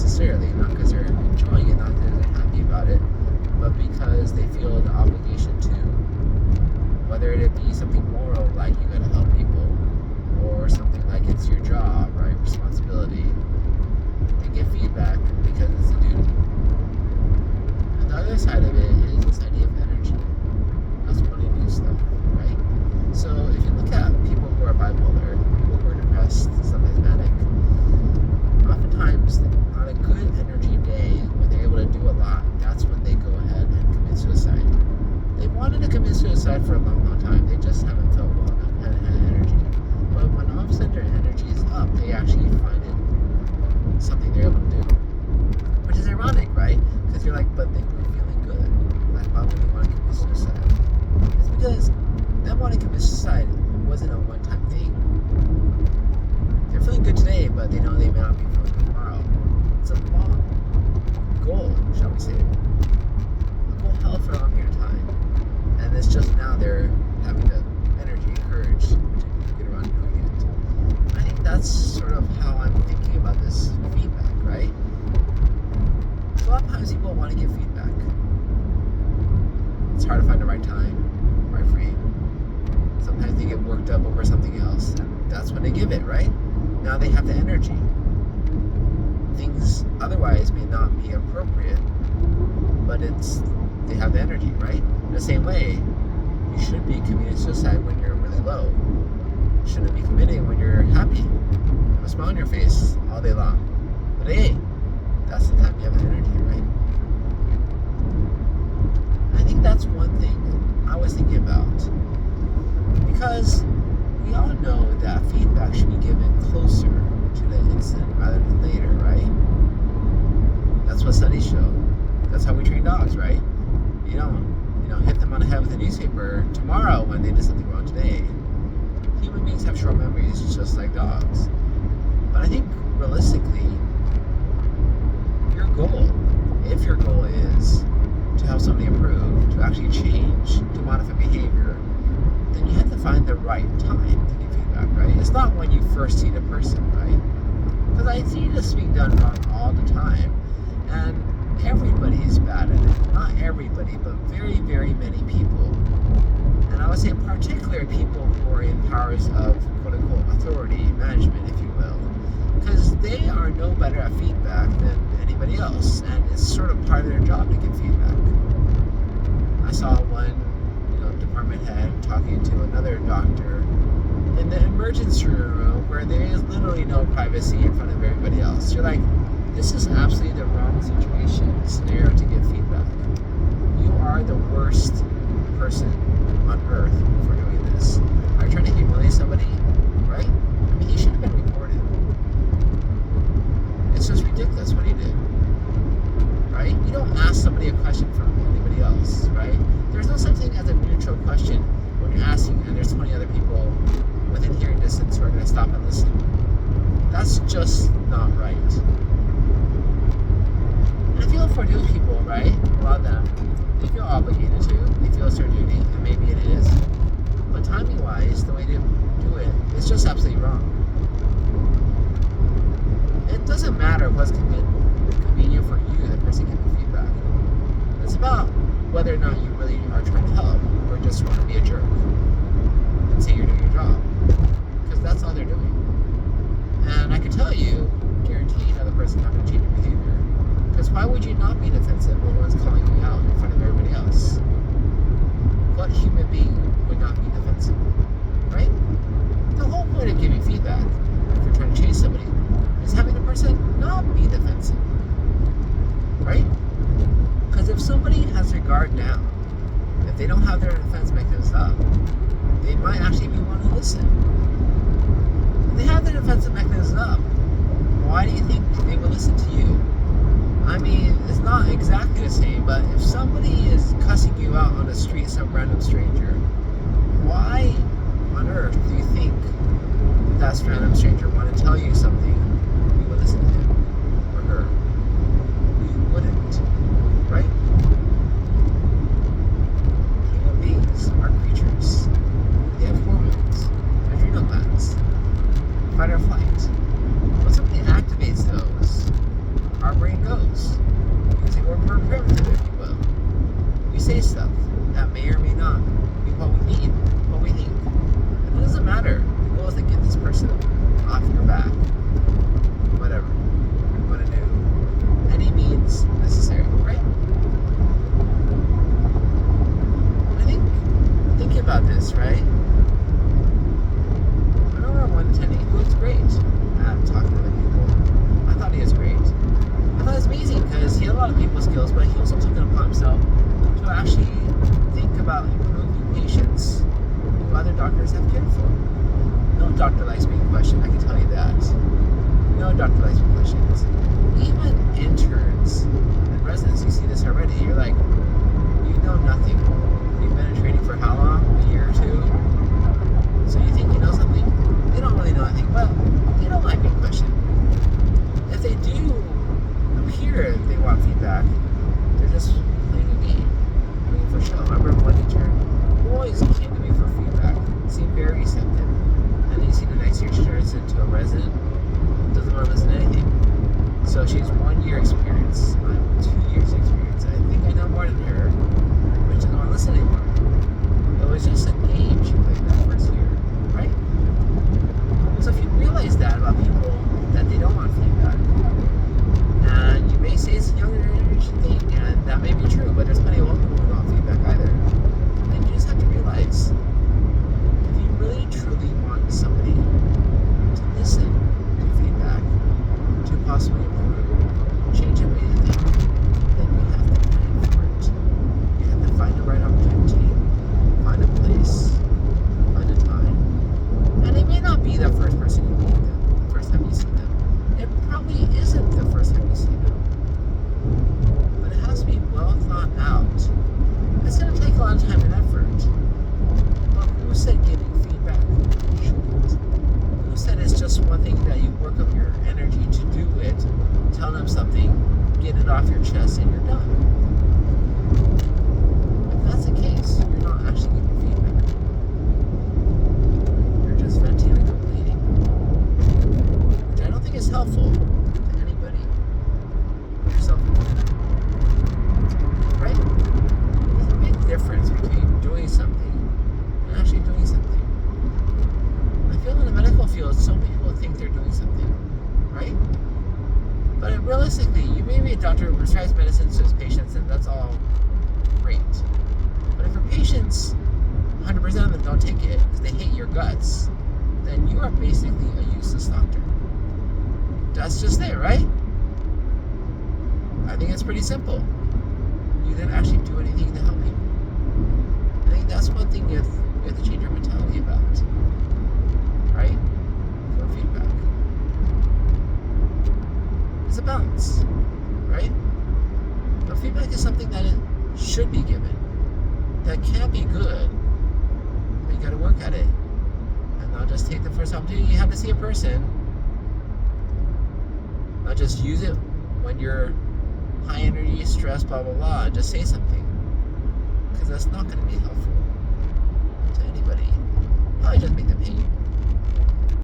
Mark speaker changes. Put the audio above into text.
Speaker 1: necessarily, not because they're enjoying it, not because they're happy about it, but because they feel the obligation to, whether it be something moral like you gotta help people, or something like it's your job, right, responsibility. They get feedback because it's a duty. And the other side of it is this idea of energy. Us wanting to do stuff, right? So if you look at people who are bipolar, people who are depressed, sometimes manic, oftentimes on a good energy day, when they're able to do a lot, that's when they go ahead and commit suicide. They've wanted to commit suicide for a long, long time. They just haven't felt well enough and had energy. But when all of a sudden their energy is up, they actually find it something they're able to do. Which is ironic, right? Because you're like, but they were feeling good. Like, why would they want to commit suicide? It's because them wanting to commit suicide wasn't a one-time thing. They're feeling good today, but they know they may not be feeling good tomorrow. It's a long goal, shall we say. A goal held for a long period of time. And it's just now they're having the energy, courage to get around doing it. I think that's sort of how I'm thinking about this feedback, right? So a lot of times people want to give feedback. It's hard to find the right time, right frame. Sometimes they get worked up over something else, and that's when they give it, right? Now they have the energy. Things otherwise may not be appropriate, but they have the energy, right? In the same way, you should be committing suicide when you're really low. You shouldn't be committing when you're happy. Have a smile on your face all day long. But hey, that's the time you have the energy, right? I think that's one thing I was thinking about. Because we all know that feedback should be given closer to the incident rather than later, right? That's what studies show. That's how we train dogs, right? You don't, hit them on the head with a newspaper tomorrow when they did something wrong today. Human beings have short memories just like dogs. But I think realistically, if your goal is to help somebody improve, to actually change, to modify behavior, then you have to find the right time to give feedback, right? It's not when you first see the person, right? Because I see this being done wrong all the time, and everybody is bad at it. Not everybody, but very, very many people. And I would say particularly people who are in powers of quote-unquote authority, management, if you will. Because they are no better at feedback than anybody else, and it's sort of part of their job to give feedback. I saw one department head talking to another doctor in the emergency room where there is literally no privacy in front of everybody else. You're like, this is absolutely the wrong scenario to give feedback. You are the worst person on earth for doing this. Are you trying to humiliate somebody? Right? I mean, he should have been recorded. It's just ridiculous what he did. Right? You don't ask somebody a question from anybody else, right? There's no such thing as a neutral question when you're asking and there's 20 other people within hearing distance who are going to stop and listen. That's just not right. And I feel for those people, right? A lot of them, they feel obligated to. They feel it's their duty, and maybe it is. But timing-wise, the way they do it is just absolutely wrong. It doesn't matter what's convenient for you, the person giving feedback. It's about whether or not you really are trying to help or just want to be a jerk and say you're doing your job. Because that's all they're doing. And I can tell you, guaranteed, the other person's not going to change your behavior. Because why would you not be defensive when one's calling you out in front of everybody else? What human being would not be defensive? Right? The whole point of giving feedback, if you're trying to change somebody, is having the person not be defensive. Right? Because if somebody has their guard down, if they don't have their defense mechanisms up, they might actually be wanting to listen. If they have their defensive mechanisms up, why do you think they will listen to you? I mean, it's not exactly the same, but if somebody is cussing you out on the street, some random stranger, why on earth do you think that random stranger want to tell you something? You would listen to him or her. You wouldn't, right? Human beings are creatures. They have hormones, adrenal glands, fight or flight. When somebody activates those, our always be questions. Even interns and residents, you see this already. You're like, you know nothing. You've been in training for how long? A year or two? So you think you know something? They don't really know anything, but they don't like being questioned. If they do appear they want feedback, they're just playing a game. I mean, for sure. I remember one intern who always came to me for feedback, seemed very receptive. And then you see the next year she turns into a resident, doesn't want to listen to anything. So she's 1 year experience. I'm 2 years experience. I think I know more than her, but she doesn't want to listen anymore. It was just a game she played that first year, right? So if you realize that about people, that they don't want feedback, and you may say it's a younger generation thing, and that may be true, but there's plenty of old people who don't want feedback either. And you just have to realize, if you really truly want somebody to listen to feedback, to possibly improve, change the way you think, then you have to plan for it. You have to find the right opportunity, find a place, find a time. And it may not be the first person you meet them, the first time you see them. It probably isn't the first time you see them. But it has to be well thought out. It's going to take a lot of time and effort. But who said giving feedback shouldn't? Who said it's just one thing that you work up your energy to do it, tell them something, get it off your chest, and you're done? If that's the case, you're not actually giving feedback. You're just venting and complaining, which I don't think is helpful to anybody, yourself included. Right? There's a big difference between doing something and actually doing something. I feel in the medical field, so many people think they're doing something, right? But realistically, you may be a doctor who prescribes medicines to his patients, and that's all great. But if your patients, 100% of them don't take it because they hate your guts, then you are basically a useless doctor. That's just it, right? I think it's pretty simple. You didn't actually do anything to help people. I think that's one thing you have to change your mentality about, right? For feedback. It's a balance, right? But feedback is something that it should be given, that can be good, but you got to work at it, and not just take the first opportunity you have to see a person. Not just use it when you're high energy, stressed, blah blah blah, and just say something, because that's not going to be helpful to anybody. Probably just make them hate you.